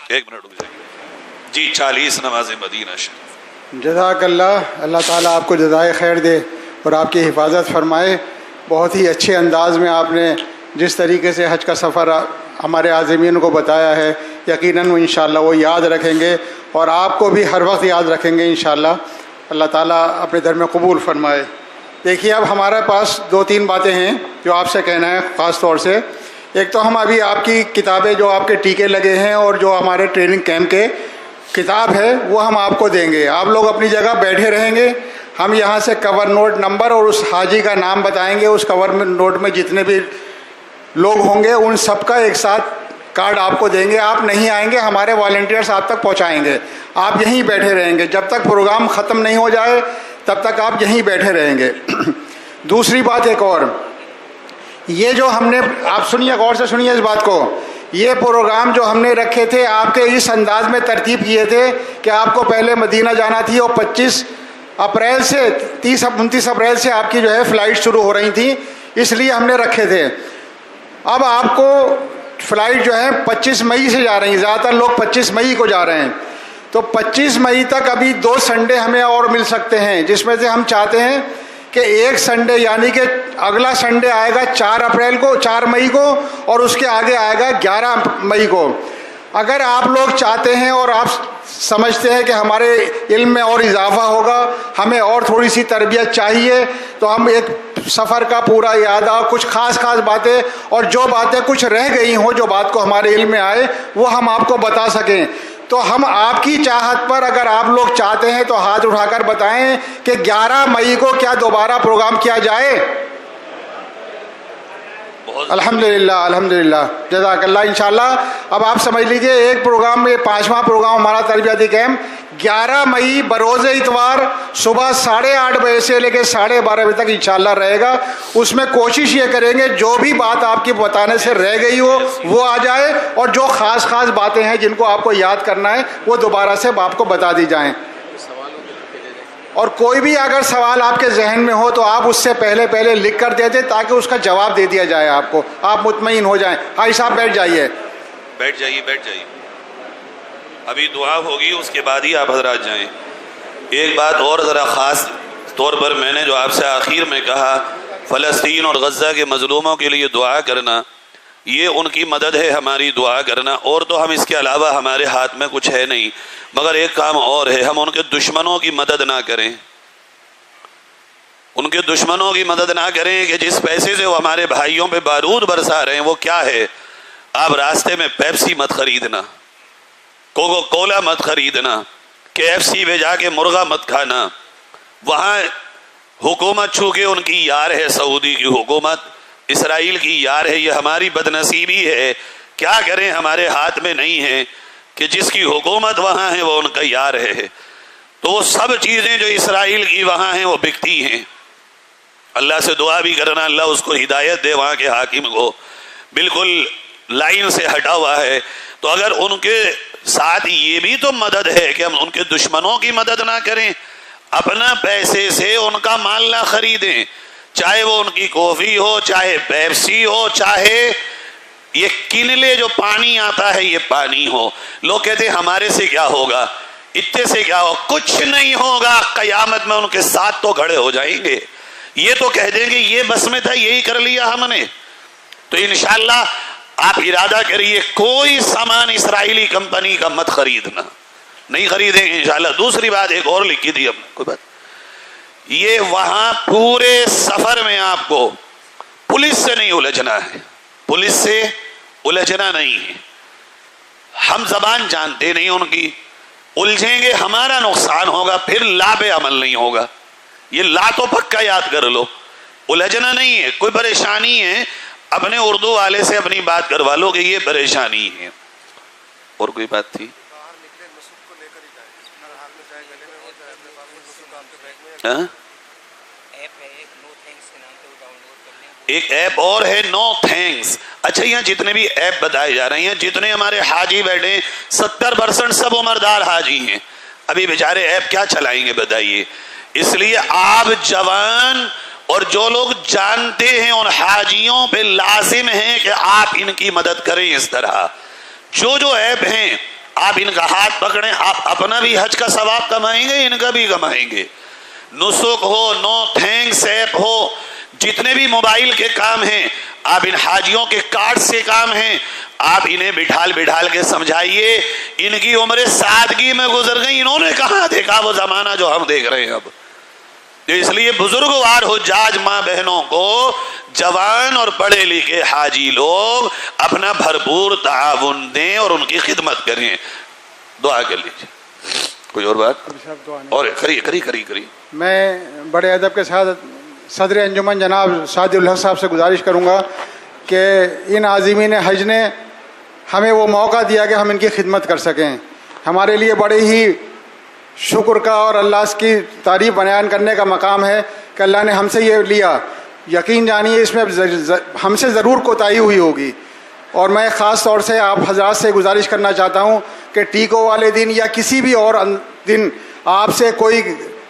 ایک منٹ رک جائیے جی، 40 نماز مدینہ شریف۔ جزاک اللہ، اللہ تعالیٰ آپ کو جزائے خیر دے اور آپ کی حفاظت فرمائے۔ بہت ہی اچھے انداز میں آپ نے جس طریقے سے حج کا سفر ہمارے عازمین کو بتایا ہے، یقیناً وہ انشاءاللہ وہ یاد رکھیں گے اور آپ کو بھی ہر وقت یاد رکھیں گے انشاءاللہ۔ اللہ تعالیٰ اپنے در میں قبول فرمائے۔ دیکھیے اب ہمارے پاس 2-3 باتیں ہیں جو آپ سے کہنا ہے خاص طور سے۔ ایک تو ہم ابھی آپ کی کتابیں جو آپ کے ٹیکے لگے ہیں اور جو ہمارے ٹریننگ کیمپ کے کتاب ہے وہ ہم آپ کو دیں گے۔ آپ لوگ اپنی جگہ بیٹھے رہیں گے، ہم یہاں سے کور نوٹ نمبر اور اس حاجی کا نام بتائیں گے، اس کور نوٹ میں جتنے بھی لوگ ہوں گے ان سب کا ایک ساتھ کارڈ آپ کو دیں گے. آپ نہیں آئیں گے, ہمارے والنٹیئرس آپ تک پہنچائیں گے. آپ یہیں بیٹھے رہیں گے جب تک پروگرام ختم نہیں ہو جائے, تب تک آپ یہیں بیٹھے رہیں گے. دوسری بات ایک اور, یہ جو ہم نے, آپ سنیے, غور سے سنیے اس بات کو, یہ پروگرام جو ہم نے رکھے تھے آپ کے اس انداز میں ترتیب کیے تھے کہ آپ کو پہلے مدینہ جانا تھی, اور 25 اپریل سے 29 اپریل سے آپ کی جو ہے فلائٹ شروع ہو رہی تھی, اس لیے ہم نے رکھے تھے. اب آپ کو فلائٹ جو ہے 25 مئی سے جا رہی ہیں, زیادہ تر لوگ 25 مئی کو جا رہے ہیں, تو 25 مئی تک ابھی 2 سنڈے ہمیں اور مل سکتے ہیں, جس میں سے ہم چاہتے ہیں کہ ایک سنڈے, یعنی کہ اگلا سنڈے آئے گا 4 مئی کو, اور اس کے آگے آئے گا 11 مئی کو. اگر آپ لوگ چاہتے ہیں اور آپ سمجھتے ہیں کہ ہمارے علم میں اور اضافہ ہوگا, ہمیں اور تھوڑی سی تربیت چاہیے, تو ہم ایک سفر کا پورا اعادہ, کچھ خاص باتیں, اور جو باتیں کچھ رہ گئی ہوں, جو بات کو ہمارے علم میں آئے, وہ ہم آپ کو بتا سکیں. تو ہم آپ کی چاہت پر, اگر آپ لوگ چاہتے ہیں تو ہاتھ اٹھا کر بتائیں کہ 11 مئی کو کیا دوبارہ پروگرام کیا جائے. الحمدللہ, جزاک اللہ. انشاءاللہ اب آپ سمجھ لیجئے, ایک پروگرام, یہ 5واں پروگرام ہمارا تربیتی کیمپ 11 مئی بروز اتوار صبح 8:30 بجے سے لے کے 12:30 بجے تک انشاءاللہ رہے گا. اس میں کوشش یہ کریں گے جو بھی بات آپ کی بتانے سے رہ گئی ہو وہ آ جائے, اور جو خاص باتیں ہیں جن کو آپ کو یاد کرنا ہے وہ دوبارہ سے آپ کو بتا دی جائیں. اور کوئی بھی اگر سوال آپ کے ذہن میں ہو تو آپ اس سے پہلے لکھ کر دے دیں, تاکہ اس کا جواب دے دیا جائے آپ کو, آپ مطمئن ہو جائیں. حاجی صاحب بیٹھ جائیے. ابھی دعا ہوگی, اس کے بعد ہی آپ حضرات جائیں. ایک بات اور ذرا خاص طور پر, میں نے جو آپ سے آخر میں کہا فلسطین اور غزہ کے مظلوموں کے لیے دعا کرنا, یہ ان کی مدد ہے, ہماری دعا کرنا. اور تو ہم اس کے علاوہ ہمارے ہاتھ میں کچھ ہے نہیں, مگر ایک کام اور ہے, ہم ان کے دشمنوں کی مدد نہ کریں. ان کے دشمنوں کی مدد نہ کریں کہ جس پیسے سے وہ ہمارے بھائیوں پہ بارود برسا رہے ہیں, وہ کیا ہے. آپ راستے میں پیپسی مت خریدنا, کوکو کولا مت خریدنا, KFC پہ جا کے مرغا مت کھانا. وہاں حکومت چونکہ ان کی یار ہے, سعودی کی حکومت اسرائیل کی یار ہے, یہ ہماری بد نصیبی ہے. کیا کریں, ہمارے ہاتھ میں نہیں ہے کہ جس کی حکومت وہاں ہے وہ ان کا یار ہے. تو وہ سب چیزیں جو اسرائیل کی وہاں ہیں وہ بکتی ہیں. اللہ سے دعا بھی کرنا اللہ اس کو ہدایت دے, وہاں کے حاکم کو, بالکل لائن سے ہٹا ہوا ہے. تو اگر ان کے ساتھ یہ بھی تو مدد ہے کہ ہم ان کے دشمنوں کی مدد نہ کریں, اپنا پیسے سے ان کا مال نہ خریدیں, چاہے وہ ان کی کافی ہو, چاہے پیپسی ہو, چاہے یہ کنلے جو پانی آتا ہے یہ پانی ہو. لوگ کہتے ہیں ہمارے سے کیا ہوگا, اتنے سے کیا ہوگا, کچھ نہیں ہوگا. قیامت میں ان کے ساتھ تو کھڑے ہو جائیں گے, یہ تو کہہ دیں گے یہ بس میں تھا, یہی کر لیا ہم نے. تو انشاءاللہ آپ ارادہ کریے کوئی سامان اسرائیلی کمپنی کا مت خریدنا, نہیں خریدیں گے انشاءاللہ. دوسری بات ایک اور لکھی تھی ہم نے, کوئی بات, یہ وہاں پورے سفر میں آپ کو پولیس سے نہیں الجھنا ہے, پولیس سے الجھنا نہیں ہے. ہم زبان جانتے نہیں ان کی, الجھیں گے ہمارا نقصان ہوگا, پھر لا پہ عمل نہیں ہوگا. یہ لا تو پکا یاد کر لو, الجھنا نہیں ہے. کوئی پریشانی ہے اپنے اردو والے سے اپنی بات کروا لو کہ یہ پریشانی ہے. اور کوئی بات تھی؟ ایک ایپ اور ہے نو تھینکس. اچھا, یہاں جتنے بھی ایپ بتائے جا رہے ہیں, جتنے ہمارے حاجی بیٹھے 70% سب عمردار حاجی ہیں. ابھی بیچارے ایپ کیا چلائیں گے بتائیے. اس لیے آپ جوان اور جو لوگ جانتے ہیں ان حاجیوں پہ لازم ہے کہ آپ ان کی مدد کریں. اس طرح جو ایپ ہیں آپ ان کا ہاتھ پکڑیں, آپ اپنا بھی حج کا ثواب کمائیں گے, ان کا بھی کمائیں گے. نسک ہو, نو تھینکس ایپ ہو, جتنے بھی موبائل کے کام ہیں, آپ ان حاجیوں کے کارڈ سے کام ہیں, آپ انہیں بٹھال کے سمجھائیے. ان کی عمر سادگی میں گزر گئی, انہوں نے کہاں دیکھا وہ زمانہ جو ہم دیکھ رہے ہیں اب. اس لیے بزرگوار حجاج ماں بہنوں کو جوان اور پڑھے لکھے حاجی لوگ اپنا بھرپور تعاون دیں اور ان کی خدمت کریں. دعا کر لیجیے. کوئی اور بات؟ اور کری. میں بڑے ادب کے ساتھ صدر انجمن جناب سعد الحق صاحب سے گزارش کروں گا کہ ان عازمین حج نے ہمیں وہ موقع دیا کہ ہم ان کی خدمت کر سکیں. ہمارے لیے بڑے ہی شکر کا اور اللہ کی تعریف بیان کرنے کا مقام ہے کہ اللہ نے ہم سے یہ لیا. یقین جانیے اس میں ہم سے ضرور کوتاہی ہوئی ہوگی. اور میں خاص طور سے آپ حضرات سے گزارش کرنا چاہتا ہوں کہ ٹیکوں والے دن یا کسی بھی اور دن آپ سے کوئی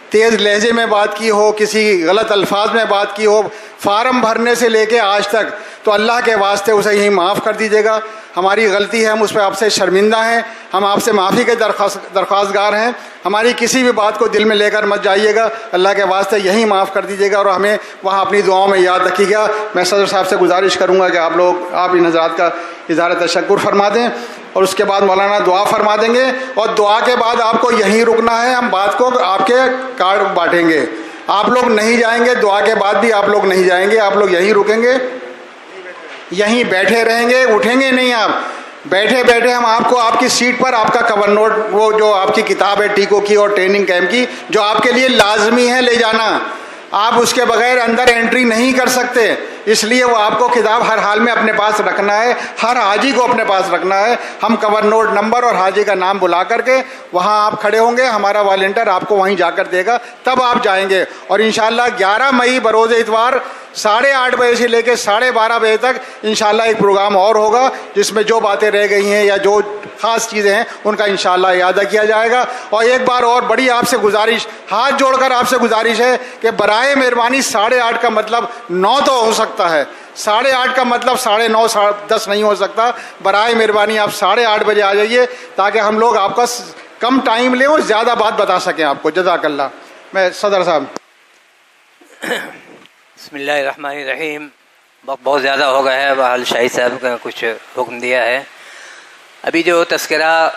تیز لہجے میں بات کی ہو, کسی غلط الفاظ میں بات کی ہو, فارم بھرنے سے لے کے آج تک, تو اللہ کے واسطے اسے یہیں معاف کر دیجیے گا. ہماری غلطی ہے, ہم اس پہ آپ سے شرمندہ ہیں, ہم آپ سے معافی کے درخواست گار ہیں. ہماری کسی بھی بات کو دل میں لے کر مت جائیے گا, اللہ کے واسطے یہیں معاف کر دیجیے گا اور ہمیں وہاں اپنی دعاؤں میں یاد رکھیے گا. میں صدر صاحب سے گزارش کروں گا کہ آپ ان حضرات کا اظہار تشکر فرما دیں اور اس کے بعد مولانا دعا فرما دیں گے, اور دعا کے بعد آپ کو یہیں رکنا ہے. ہم بات کو آپ کے کارڈ بانٹیں گے, آپ لوگ نہیں جائیں گے, دعا کے بعد بھی آپ لوگ نہیں جائیں گے, آپ لوگ یہیں رکیں گے, یہیں بیٹھے رہیں گے, اٹھیں گے نہیں. آپ بیٹھے بیٹھے ہم آپ کو آپ کی سیٹ پر آپ کا کور نوٹ, وہ جو آپ کی کتاب ہے ٹیکوں کی اور ٹریننگ کیمپ کی, جو آپ کے لیے لازمی ہے لے جانا, آپ اس کے بغیر اندر انٹری نہیں کر سکتے. اس لیے وہ آپ کو کتاب ہر حال میں اپنے پاس رکھنا ہے, ہر حاجی کو اپنے پاس رکھنا ہے. ہم کور نوٹ نمبر اور حاجی کا نام بلا کر کے وہاں آپ کھڑے ہوں گے, ہمارا والنٹر آپ کو وہیں جا کر دے گا, تب آپ جائیں گے. اور انشاءاللہ 11 مئی بروز اتوار 8:30 بجے سے لے کے 12:30 بجے تک انشاءاللہ ایک پروگرام اور ہوگا, جس میں جو باتیں رہ گئی ہیں یا جو خاص چیزیں ہیں ان کا انشاءاللہ اعادہ کیا جائے گا. اور ایک بار اور بڑی آپ سے گزارش, ہاتھ جوڑ کر آپ سے گزارش ہے کہ برائے مہربانی 8:30 کا مطلب 9 تو ہو سکتا ہے, 8:30 کا مطلب 9:30 10 نہیں ہو سکتا. برائے مہربانی آپ 8:30 بجے آ جائیے تاکہ ہم لوگ آپ کا کم ٹائم لیں اور زیادہ بات بتا سکیں آپ کو. جزاک اللہ. میں صدر صاحب. بسم اللہ الرحمن الرحیم. بہت زیادہ ہو گیا ہے, بہرحال شاہد صاحب کا کچھ حکم دیا ہے. ابھی جو تذکرہ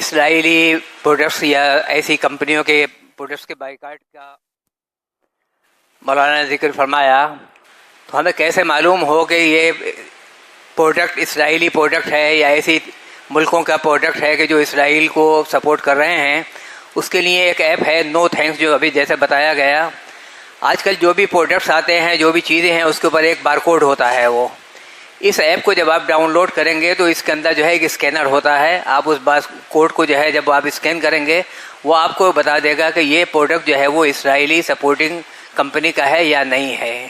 اسرائیلی پروڈکٹس یا ایسی کمپنیوں کے پروڈکٹس کے بائیکاٹ کا مولانا نے ذکر فرمایا, تو ہمیں کیسے معلوم ہو کہ یہ پروڈکٹ اسرائیلی پروڈکٹ ہے یا ایسی ملکوں کا پروڈکٹ ہے کہ جو اسرائیل کو سپورٹ کر رہے ہیں؟ اس کے لیے ایک ایپ ہے نو تھینکس, جو ابھی جیسے بتایا گیا. آج کل جو بھی پروڈکٹس آتے ہیں, جو بھی چیزیں ہیں, اس کے اوپر ایک بار کوڈ ہوتا ہے. وہ اس ایپ کو جب آپ ڈاؤن لوڈ کریں گے تو اس کے اندر جو ہے ایک اسکینر ہوتا ہے. آپ اس بار کوڈ کو جو ہے جب آپ اسکین کریں گے, وہ آپ کو بتا دے گا کہ یہ پروڈکٹ جو ہے وہ اسرائیلی سپورٹنگ کمپنی کا ہے یا نہیں ہے.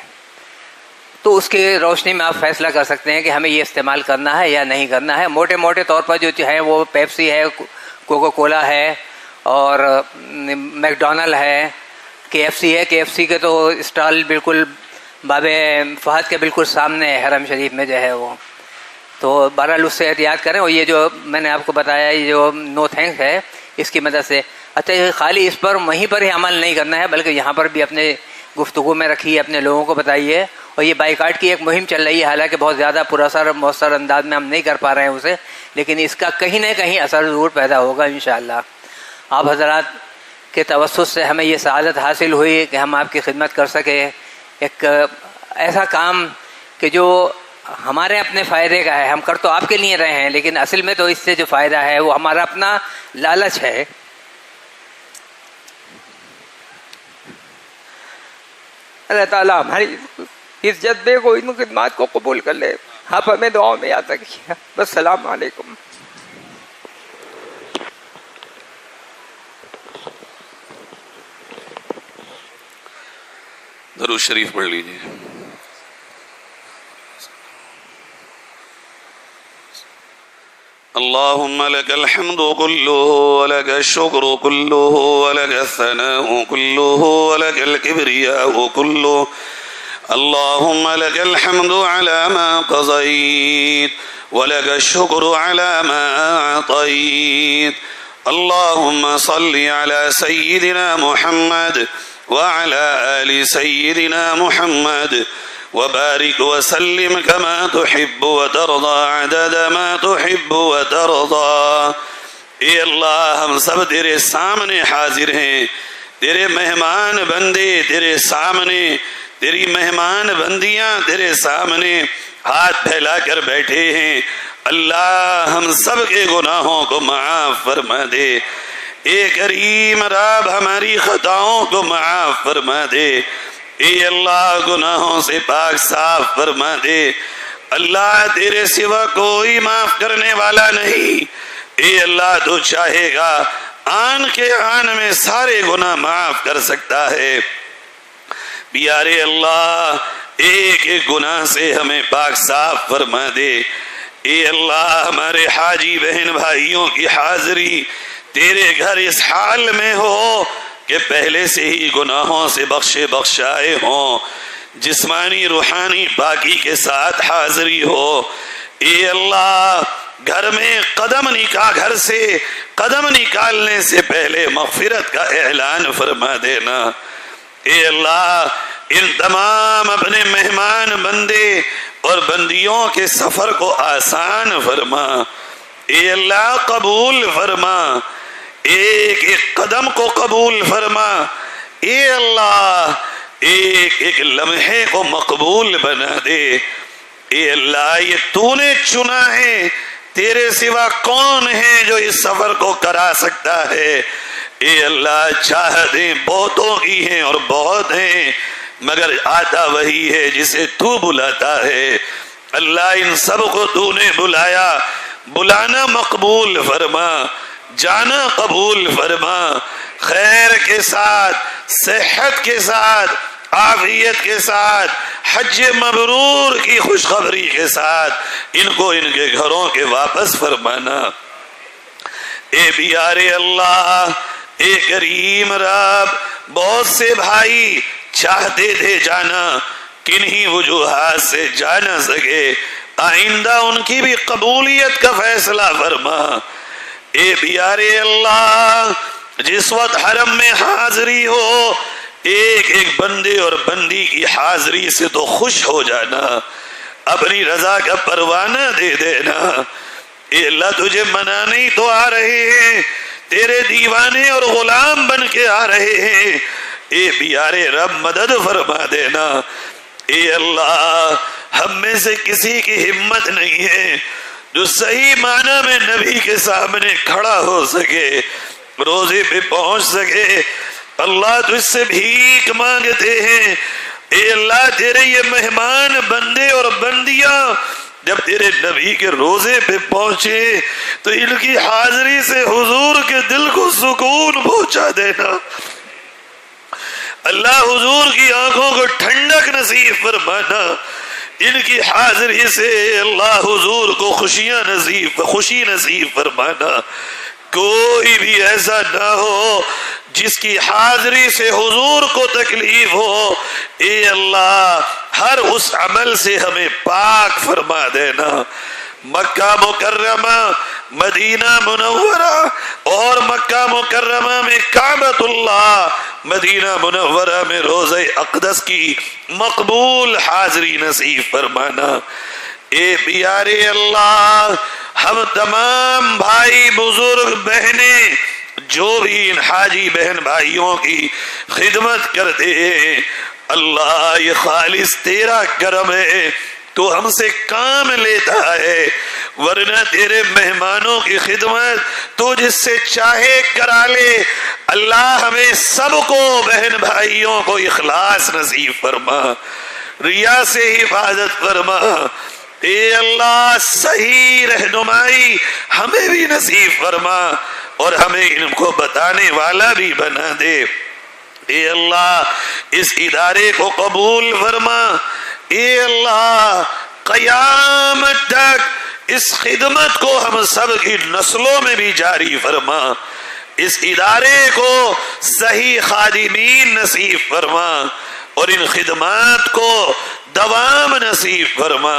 تو اس کی روشنی میں آپ فیصلہ کر سکتے ہیں کہ ہمیں یہ استعمال کرنا ہے یا نہیں کرنا ہے. موٹے موٹے طور پر جو ہے وہ پیپسی ہے, کوکو کولا ہے, اور میک ڈونلڈ ہے, KFC ہے. KFC کے تو اسٹال بالکل باب فہد کے بالکل سامنے ہے حرم شریف میں جو ہے وہ. تو بہرحال اس سے احتیاط کریں. اور یہ جو میں نے آپ کو بتایا, یہ جو نو تھینکس ہے, اس کی مدد سے اچھا خالی اس پر وہیں پر ہی عمل نہیں کرنا ہے, بلکہ یہاں پر بھی اپنے گفتگو میں رکھیے, اپنے لوگوں کو بتائیے. اور یہ بائیکاٹ کی ایک مہم چل رہی ہے, حالانکہ بہت زیادہ پراثر مؤثر انداز میں ہم نہیں کر پا رہے ہیں اسے, لیکن اس کا کہیں نہ کہیں اثر ضرور پیدا ہوگا انشاءاللہ. آپ حضرات کے توسط سے ہمیں یہ سعادت حاصل ہوئی کہ ہم آپ کی خدمت کر سکے. ایک ایسا کام کہ جو ہمارے اپنے فائدے کا ہے. ہم کر تو آپ کے لیے رہے ہیں, لیکن اصل میں تو اس سے جو فائدہ ہے وہ ہمارا اپنا لالچ ہے. اللہ تعالیٰ ہماری اس جذبے کو, ان خدمات کو قبول کر لے. آپ ہمیں دعاؤں میں یاد رکھیے. بس السلام علیکم. درود شریف پڑھ لیجیے. اللهم لك الحمد كله ولك الشكر كله ولك الثناء كله ولك الكبرياء كله. اللهم لك الحمد على ما قضيت ولك الشكر على ما أعطيت. اللهم صل على سيدنا محمد وعلى آل سيدنا محمد وبارك وسلم كما تحب وترضى عدد ما تحب وترضى. اے اللہ, ہم سب تیرے سامنے حاضر ہیں, تیرے مہمان بندے تیرے سامنے, تیری مہمان بندیاں تیرے سامنے ہاتھ پھیلا کر بیٹھے ہیں. اللہ ہم سب کے گناہوں کو معاف فرما دے. اے کریم رب ہماری خطاؤں کو معاف فرما دے. اے اللہ گناہوں سے پاک صاف فرما دے. اللہ تیرے سوا کوئی معاف کرنے والا نہیں. اے اللہ تو چاہے گا آن کے آن میں سارے گناہ معاف کر سکتا ہے. پیارے اللہ ایک ایک گناہ سے ہمیں پاک صاف فرما دے. اے اللہ ہمارے حاجی بہن بھائیوں کی حاضری تیرے گھر اس حال میں ہو کہ پہلے سے ہی گناہوں سے بخشائے ہوں، جسمانی روحانی پاکی کے ساتھ حاضری ہو. اے اللہ گھر میں گھر سے قدم نکالنے سے پہلے مغفرت کا اعلان فرما دینا. اے اللہ ان تمام اپنے مہمان بندے اور بندیوں کے سفر کو آسان فرما. اے اللہ قبول فرما، ایک ایک قدم کو قبول فرما. اے اللہ ایک ایک لمحے کو مقبول بنا دے. اے اللہ یہ تو نے چنا ہے، تیرے سوا کون ہے جو اس سفر کو کرا سکتا ہے. اے اللہ چاہتیں بہتوں کی ہیں اور بہت ہیں، مگر آتا وہی ہے جسے تو بلاتا ہے. اللہ ان سب کو تو نے بلایا، بلانا مقبول فرما، جانا قبول فرما. خیر کے ساتھ، صحت کے ساتھ، عافیت کے ساتھ، حج مبرور کی خوشخبری کے ساتھ ان کو ان کے گھروں کے واپس فرمانا. اے پیارے اللہ، اے کریم رب، بہت سے بھائی چاہتے تھے جانا، کنہی وجوہات سے جا نہ سکے، آئندہ ان کی بھی قبولیت کا فیصلہ فرما. اے پیارے اللہ جس وقت حرم میں حاضری ہو ایک ایک بندے اور بندی کی حاضری سے تو خوش ہو جانا، اپنی رضا کا پروانہ دے دینا. اے اللہ تجھے منانے ہی تو آ رہے ہیں، تیرے دیوانے اور غلام بن کے آ رہے ہیں. اے پیارے رب مدد فرما دینا. اے اللہ ہم میں سے کسی کی ہمت نہیں ہے جو صحیح معنی میں نبی کے سامنے کھڑا ہو سکے، روزے پہ پہنچ سکے. اللہ تجھ سے بھیک مانگتے ہیں. اے اللہ تیرے یہ مہمان بندے اور بندیاں جب تیرے نبی کے روزے پہ پہنچے تو ان کی حاضری سے حضور کے دل کو سکون پہنچا دینا. اللہ حضور کی آنکھوں کو ٹھنڈک نصیب فرمانا. ان کی حاضری سے اللہ حضور کو خوشی نصیب فرمانا. کوئی بھی ایسا نہ ہو جس کی حاضری سے حضور کو تکلیف ہو. اے اللہ ہر اس عمل سے ہمیں پاک فرما دینا. مکہ مکرمہ، مدینہ منورہ اور مکہ مکرمہ میں کعبۃ اللہ، مدینہ منورہ میں روضہ اقدس کی مقبول حاضری نصیب فرمانا. اے پیارے اللہ ہم تمام بھائی بزرگ بہنیں جو بھی ان حاجی بہن بھائیوں کی خدمت کرتے ہیں، اللہ یہ خالص تیرا کرم ہے، تو ہم سے کام لیتا ہے، ورنہ تیرے مہمانوں کی خدمت تو جس سے چاہے کرا لے. اللہ ہمیں سب کو بہن بھائیوں کو اخلاص نصیب فرما، ریا سے حفاظت فرما. اے اللہ صحیح رہنمائی ہمیں بھی نصیب فرما اور ہمیں ان کو بتانے والا بھی بنا دے. اے اللہ اس ادارے کو قبول فرما. اے اللہ قیامت تک اس خدمت کو ہم سب کی نسلوں میں بھی جاری فرما. اس ادارے کو صحیح خادمین نصیب فرما اور ان خدمات کو دوام نصیب فرما.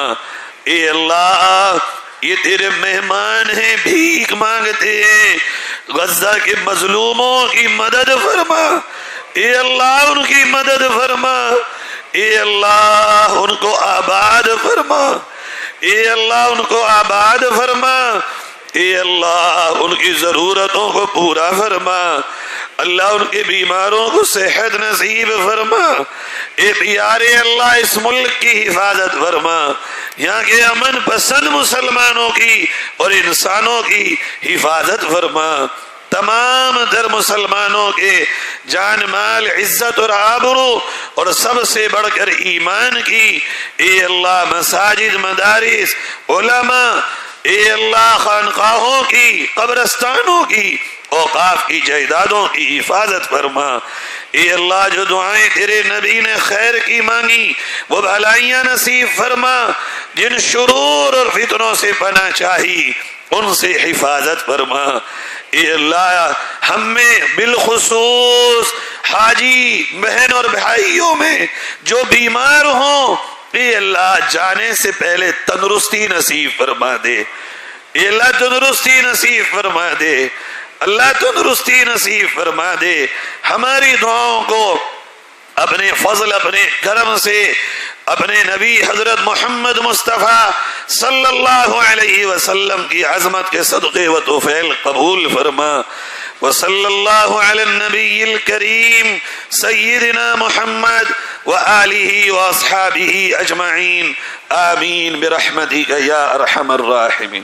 اے اللہ یہ تیرے مہمان ہیں، بھیک مانگتے ہیں، غزہ کے مظلوموں کی مدد فرما. اے اللہ ان کی مدد فرما. اے اللہ ان کو آباد فرما. اے اللہ ان کو آباد فرما. اے اللہ ان کی ضرورتوں کو پورا فرما. اللہ ان کے بیماروں کو صحت نصیب فرما. اے پیارے اللہ اس ملک کی حفاظت فرما، یہاں کے امن پسند مسلمانوں کی اور انسانوں کی حفاظت فرما. تمام در مسلمانوں کے جان مال عزت اور آبرو اور سب سے بڑھ کر ایمان کی اے اللہ مساجد مدارس علماء اے اللہ خانقاہوں کی قبرستانوں کی اوقاف کی جائیدادوں کی حفاظت فرما اے اللہ جو دعائیں تیرے نبی نے خیر کی مانگی وہ بھلائیاں نصیب فرما جن شرور اور فتنوں سے پناہ چاہی ان سے حفاظت فرما اے اللہ ہم میں بالخصوص حاجی بہن اور بھائیوں میں جو بیمار ہوں اے اللہ جانے سے پہلے تندرستی نصیب فرما دے اے اللہ تندرستی نصیب فرما دے اللہ تندرستی نصیب فرما دے ہماری دعاؤں کو اپنے فضل اپنے کرم سے اپنے نبی حضرت محمد مصطفیٰ صلی اللہ علیہ وسلم کی عظمت کے صدقے و توفیل قبول فرما وصلی اللہ علی النبی الکریم سیدنا محمد وآلہ واصحابہ اجمعین آمین برحمتک یا ارحم الراحمین.